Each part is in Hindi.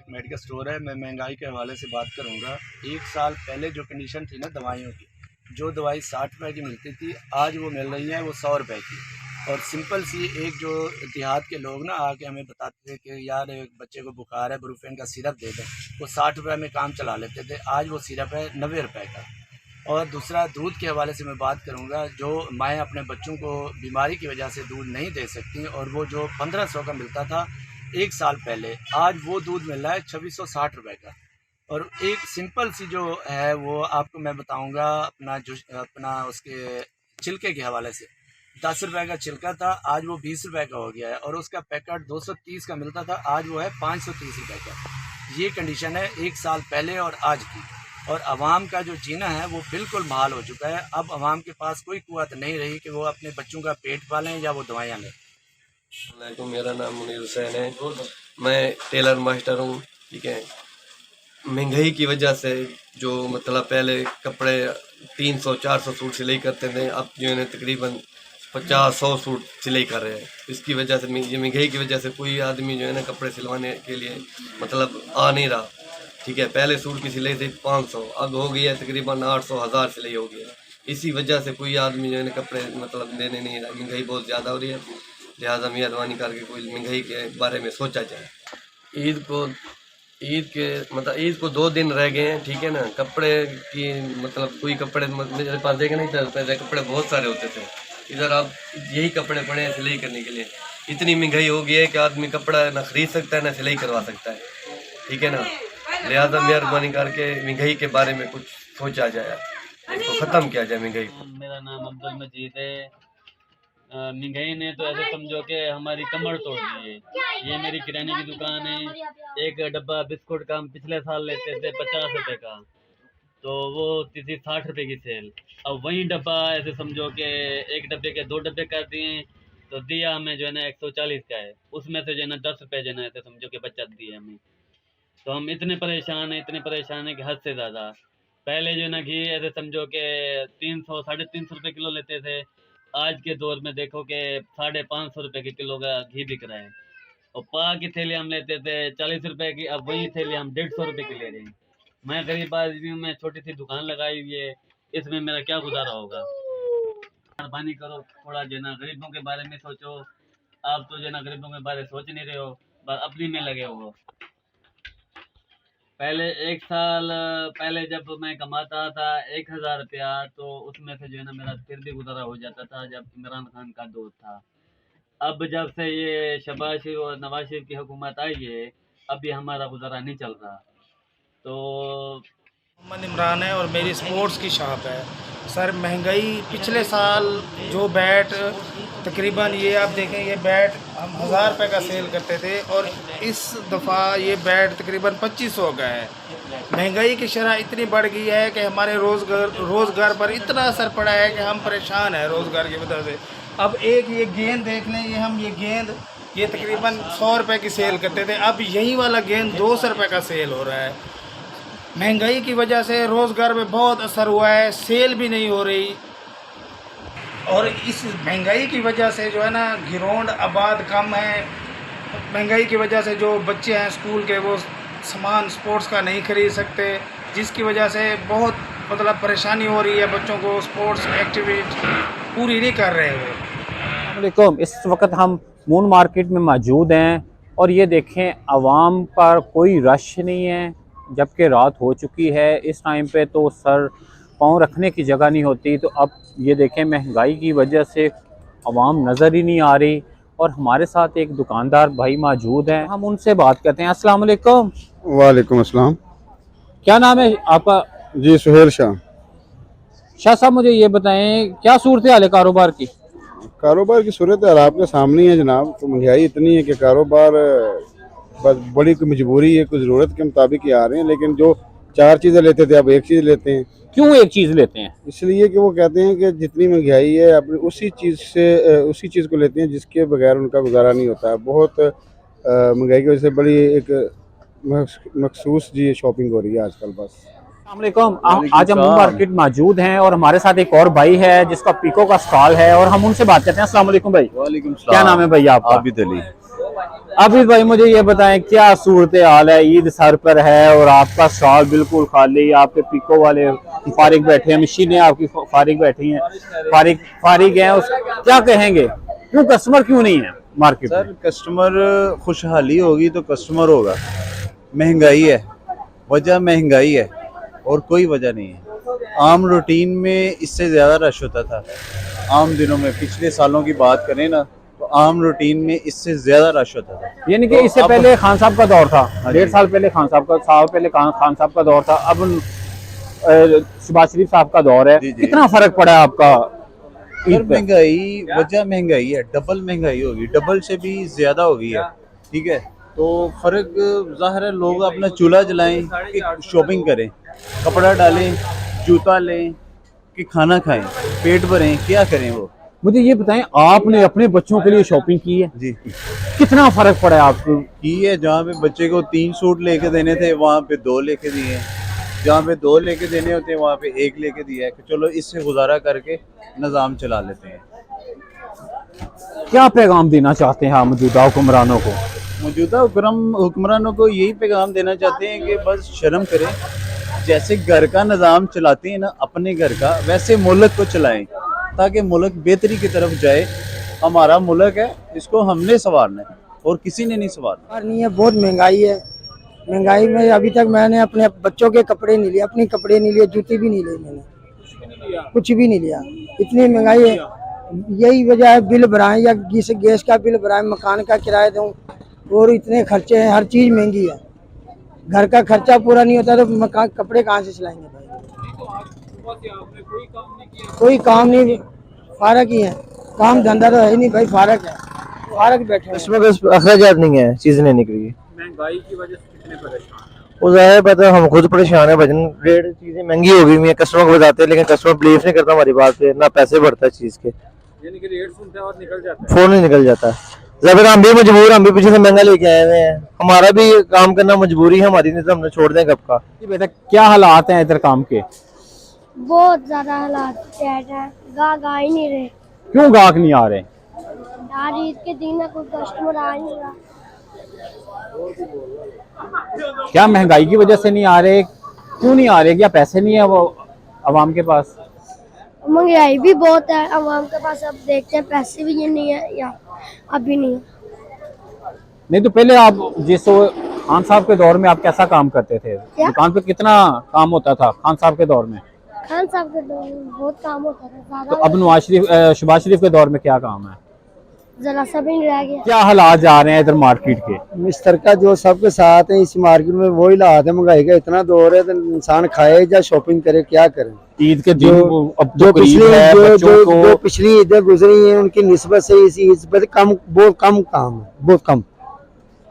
मेडिकल स्टोर है। मैं महंगाई के हवाले से बात करूंगा। एक साल पहले जो कंडीशन थी ना दवाइयों की, जो दवाई 60 रुपए की मिलती थी, आज वो मिल रही है वो 100 रुपए की। और सिंपल सी एक जो देहात के लोग ना आके हमें बताते थे कि यार एक बच्चे को बुखार है, ब्रूफेन का सिरप दे दें, वो 60 रुपये में काम चला लेते थे। आज वो सिरप है 90 रुपये का। और दूसरा, दूध के हवाले से मैं बात करूंगा। जो माएँ अपने बच्चों को बीमारी की वजह से दूध नहीं दे सकती, और वो जो 1500 का मिलता था एक साल पहले, आज वो दूध मिल रहा है 2660 रुपये का। और एक सिंपल सी जो है वो आपको मैं बताऊंगा अपना उसके छिलके के हवाले से। 10 रुपये का छिलका था, आज वो 20 रुपये का हो गया है। और उसका पैकेट 230 का मिलता था, आज वो है 530 रुपये का। ये कंडीशन है एक साल पहले और आज की। और आवाम का जो जीना है वो बिल्कुल बहाल हो चुका है। अब आवाम के पास कोई कुव्वत नहीं रही कि वो अपने बच्चों का पेट पालें या वो दवाइयाँ लें। मेरा नाम मुनीर हुसैन है, मैं टेलर मास्टर हूँ। ठीक है, महंगाई की वजह से जो मतलब पहले कपड़े 300-400 सूट सिलाई करते थे, अब जो है तकरीबन 50-100 सूट सिलाई कर रहे हैं। इसकी वजह से, ये महंगाई की वजह से कोई आदमी जो है ना कपड़े सिलवाने के लिए मतलब आ नहीं रहा। ठीक है, पहले सूट की सिलाई थी 500, अब हो गई है तकरीबन 800-1000 सिलाई हो गई है। इसी वजह से कोई आदमी जो है ना कपड़े मतलब देने नहीं रहा। महंगाई बहुत ज़्यादा हो रही है, लिहाजा मेहरबानी करके कोई महंगाई के बारे में सोचा जाए। ईद को 2 दिन रह गए हैं। ठीक है ना, कपड़े की मतलब कोई कपड़े मेरे पास देखा नहीं था, पहले कपड़े बहुत सारे होते थे। इधर आप यही कपड़े पड़े हैं सिलाई करने के लिए। इतनी महंगाई हो गई है कि आदमी कपड़ा ना खरीद सकता है ना सिलाई करवा सकता है। ठीक है ना, लिहाजा मेहरबानी करके महंगाई के बारे में कुछ सोचा जाए, इसको ख़त्म किया जाए महंगाई को। मेरा नाम अब्दुल मजीद है। महंगाई ने तो ऐसे समझो कि हमारी कमर तोड़ दी है। ये मेरी किराने की दुकान है। एक डब्बा बिस्कुट का हम पिछले साल लेते थे 50 रुपए का, तो वो थी 60 रुपए की सेल। अब वही डब्बा ऐसे समझो कि एक डब्बे के 2 डब्बे कर दिए, तो दिया हमें जो है ना 140 का है। उसमें से जो है ना 10 रुपये जो है ना ऐसे समझो कि बचत दी है हमें। तो हम इतने परेशान हैं कि हद से ज़्यादा। पहले जो है ना घी ऐसे समझो कि 300-350 रुपये किलो लेते थे। आज के दौर में देखो कि 550 रुपये के किलो का घी बिक रहा है। और पा की थैली हम लेते थे 40 रुपये की, अब वही थैली हम 150 रुपये की ले रहे हैं। मैं गरीब आदमी हूँ, मैं छोटी सी दुकान लगाई हुई है, इसमें मेरा क्या गुजारा होगा। मेहरबानी करो, थोड़ा जो है ना गरीबों के बारे में सोचो। आप तो जो है ना गरीबों के बारे में सोच नहीं रहे हो, बस अपनी में लगे हो। पहले 1 साल पहले जब मैं कमाता था 1000 रुपया, तो उसमें से जो है ना मेरा फिर भी गुजारा हो जाता था जब इमरान खान का दौर था। अब जब से ये शहबाज शरीफ और नवाज शरीफ की हुकूमत आई है, अब ये हमारा गुजारा नहीं चल रहा। तो मोहम्मद इमरान है और मेरी स्पोर्ट्स की शॉप है। सर, महंगाई पिछले साल जो बैट तकरीबन ये आप देखें, ये बैट हम 1000 रुपये का सेल करते थे और इस दफ़ा ये बैट तकरीबन 2500 का है। महंगाई की शरह इतनी बढ़ गई है कि हमारे रोज़गार पर इतना असर पड़ा है कि हम परेशान हैं रोज़गार की वजह से। अब एक ये गेंद देख लें, ये गेंद ये तकरीबन 100 रुपये की सेल करते थे, अब यही वाला गेंद 200 रुपये का सेल हो रहा है। महंगाई की वजह से रोज़गार में बहुत असर हुआ है, सेल भी नहीं हो रही। और इस महंगाई की वजह से जो है ना गिरोंड आबाद कम है। महंगाई की वजह से जो बच्चे हैं स्कूल के, वो सामान स्पोर्ट्स का नहीं खरीद सकते, जिसकी वजह से बहुत मतलब परेशानी हो रही है। बच्चों को स्पोर्ट्स एक्टिविटी पूरी नहीं कर रहे हैं। अस्सलामुअलैकुम, इस वक्त हम मून मार्केट में मौजूद हैं और ये देखें आवाम पर कोई रश नहीं है, जबकि रात हो चुकी है। इस टाइम पे तो सर पाँव रखने की जगह नहीं होती। तो अब ये देखें महंगाई की वजह से आवाम नज़र ही नहीं आ रही। और हमारे साथ एक दुकानदार भाई मौजूद हैं, हम उनसे बात करते हैं। अस्सलाम वालेकुम। वालेकुम अस्सलाम। क्या नाम है आपका? जी, सुहेल शाह। शाह साहब, मुझे ये बताएं क्या सूरत हाल है कारोबार की? कारोबार की सूरत हाल आपके सामने ही है जनाब। तो महंगाई इतनी है कि कारोबार बस बड़ी कोई मजबूरी है, कोई ज़रूरत के मुताबिक ही आ रहे हैं। लेकिन जो 4 चीज़ें लेते थे अब 1 चीज़ लेते हैं। क्यों एक चीज़ लेते हैं? इसलिए कि वो कहते हैं कि जितनी महंगाई है अपनी उसी चीज़ को लेते हैं जिसके बगैर उनका गुजारा नहीं होता है। बहुत महंगाई की वजह से बड़ी एक मखसूस जी शॉपिंग हो रही है आजकल। बस अस्सलामुअलैकुम, आज हम मून मार्केट मौजूद हैं और हमारे साथ एक और भाई है जिसका पीको का स्टॉल है और हम उनसे बात करते हैं। अस्सलाम वालेकुम भाई। वालेकुम सलाम। क्या नाम है भाई आपका? आबिद अली। अभी भाई मुझे ये बताएं क्या सूरत हाल है, ईद सर पर है और आपका स्टॉल बिल्कुल खाली, आपके पिको वाले फारिग बैठे हैं, मशीनें आपकी फारिग बैठी हैं, फारिग हैं, क्या कहेंगे, क्यों कस्टमर क्यों नहीं है मार्केट में? सर कस्टमर खुशहाली होगी तो कस्टमर होगा। महंगाई है, वजह महंगाई है और कोई वजह नहीं है। आम रूटीन में इससे ज़्यादा रश होता था। आम दिनों में पिछले सालों की बात करें ना तो आम रूटीन में इससे ज़्यादा रश होता था। यानी कि तो इससे अब- पहले खान साहब का दौर था, हाँ 1.5 जी। साल पहले खान साहब का दौर था, अब शहबाज शरीफ साहब का दौर है। जी, जी। कितना फर्क पड़ा है आपका सर ईद पे? महंगाई, वजह महंगाई है, डबल महंगाई होगी, डबल से भी ज़्यादा हो गई है। ठीक है, तो फ़र्क ज़ाहिर है, लोग अपना चूल्हा जलाएं कि शॉपिंग करें, कपड़ा डालें, जूता लें कि खाना खाएं, पेट भरें, क्या करें वो। मुझे ये बताएं, आपने अपने बच्चों के लिए शॉपिंग की है, जी कितना फर्क पड़ा है आपको? की है। जहाँ पे बच्चे को 3 सूट लेके देने थे वहाँ पे 2 लेके दिए हैं, जहाँ पे 2 लेके देने होते हैं वहाँ पे 1 लेके दिया है कि चलो इससे गुजारा करके निज़ाम चला लेते हैं। क्या पैगाम देना चाहते हैं आप मौजूदा हुक्मरानों को? मौजूदा हुक्मरानों को यही पैगाम देना चाहते हैं कि बस शर्म करें, जैसे घर का निज़ाम चलाते हैं ना अपने घर का, वैसे मुल्क को चलाएं ताकि मुल्क बेहतरी की तरफ जाए। हमारा मुल्क है, इसको हमने संवारना है और किसी ने नहीं संवारना। नहीं है, बहुत महंगाई है। महंगाई में अभी तक मैंने अपने बच्चों के कपड़े नहीं लिए, अपने कपड़े नहीं लिए, जूते भी नहीं लिए, मैंने कुछ भी नहीं लिया। इतनी महंगाई है, यही वजह है। बिल भराएं या गैस का बिल भराएं, मकान का किराया दूं, और इतने खर्चे हैं, हर चीज़ महंगी है। घर का खर्चा पूरा नहीं होता तो मकान कपड़े कहाँ से सिलाएंगे भाई? कोई काम नहीं, फारक ही है, काम धंधा तो है नहीं भाई, फारक है, फारक बैठे हैं। इसमें अखराजात नहीं है चीज लेने के लिए। महंगाई की वजह से कितने परेशान? वो ज़ाहिर बात है, हम खुद परेशान है भजन, रेट चीजें महंगी हो गई हैं, कस्टमर को बताते हैं लेकिन कस्टमर बिलीव नहीं करता हमारी बात पे, ना पैसे बढ़ता है चीज के, यानी कि रेट सुनते हैं और निकल जाता है। फोन ही निकल जाता है। जब हम भी मजबूर, हम भी पीछे से महंगा लेके आए हुए हैं, हमारा भी काम करना मजबूरी है हमारी, नहीं तो हमने छोड़ दें कब का। जी बेटा, क्या हालात हैं इधर काम के? बहुत ज्यादा हालात टाइट है, गाहक आ ही नहीं रहे क्यों गाहक नहीं आ रहे? यार। ईद के दिन है, कोई कस्टमर आ ही नहीं रहा। क्या महंगाई की वजह से नहीं आ रहे? क्यों नहीं आ रहे? क्या पैसे नहीं है वो आवाम के पास? महंगाई भी बहुत है आवाम के पास, अब देखते हैं पैसे भी ये नहीं है या अभी नहीं है। नहीं तो पहले आप जिस खान साहब के दौर में आप कैसा काम करते थे? दुकान पे कितना काम होता था खान साहब के दौर में? खान साहब के दौर में बहुत काम होता था, तो ज्यादा अब शहबाज शरीफ के दौर में क्या काम है? जरा सा भी नहीं रह गया। क्या हालात जा रहे हैं इधर मार्केट के? मिस्टर का जो सबके साथ है इस मार्केट में वही हालात है। महंगाई का इतना दौर है तो इंसान खाए या शॉपिंग करे, क्या करे? ईद के दिन अब जो तो पिछली करीब है, बच्चों को जो पिछली ईदें गुजरी हैं उनकी निस्बत से इस ईद पर कम, बहुत कम काम है, बहुत कम।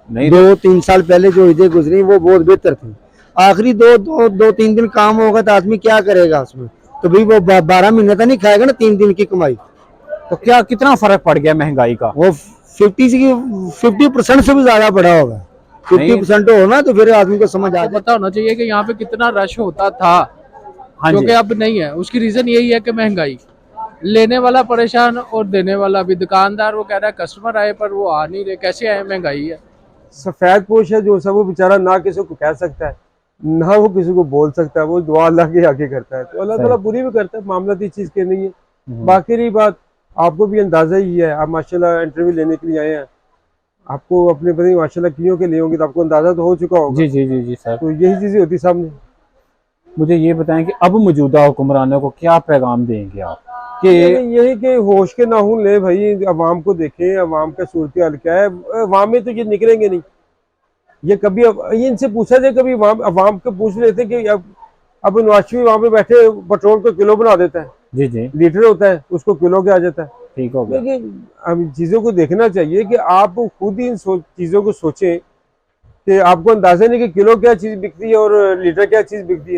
नहीं 2-3 साल पहले जो ईदें गुजरी वो बहुत बेहतर थी। आखिरी 2-3 दिन काम होगा तो आदमी क्या करेगा उसमें? तो भाई वो 12 महीने तो नहीं खाएगा ना 3 दिन की कमाई। तो क्या कितना फर्क पड़ गया महंगाई का? वो 50% से भी ज्यादा बढ़ा होगा। 50% हो ना तो फिर आदमी को समझ आ जाए। पता होना चाहिए कि यहाँ पे कितना रश होता था, हाँ जो जी। कि अब नहीं है। उसकी रीजन यही है कि महंगाई, लेने वाला परेशान और देने वाला भी। दुकानदार वो कह रहा है कस्टमर आए पर वो आ नहीं रहे, कैसे आए? महंगाई है। सफेद पोश है जो सब, वो बेचारा ना किसी को कह सकता है ना वो किसी को बोल सकता है, वो दुआ अल्लाह के आगे करता है, तो अल्लाह ताला बुरी भी करता है। मामला तो इस चीज़ के नहीं है। बाकी रही बात, आपको भी अंदाजा ही है, आप माशाल्लाह इंटरव्यू लेने के लिए आए हैं, आपको अपने पति माशाल्लाह क्यों के लिए होंगे तो आपको अंदाजा तो हो चुका होगा। जी जी जी जी सर। तो यही चीज़ें होती सामने। मुझे ये बताएं कि अब मौजूदा हुक्मरानों को क्या पैगाम देंगे आप कि यही कि होश के नाखून ले भाई, अवाम को देखें, अवाम का सूरत हाल क्या है। अवाम में तो ये निकलेंगे नहीं, ये कभी ये इनसे पूछा जाए, कभी अवाम को पूछ लेते कि अब नवाज शरीफ वहाँ पे बैठे पेट्रोल को किलो बना देता है, जी जी लीटर होता है उसको किलो के आ जाता है। ठीक हो गया। लेकिन हम चीज़ों को देखना चाहिए कि आप खुद ही इन चीज़ों को सोचें कि आपको अंदाजा नहीं कि किलो क्या चीज़ बिकती है और लीटर क्या चीज़ बिकती है।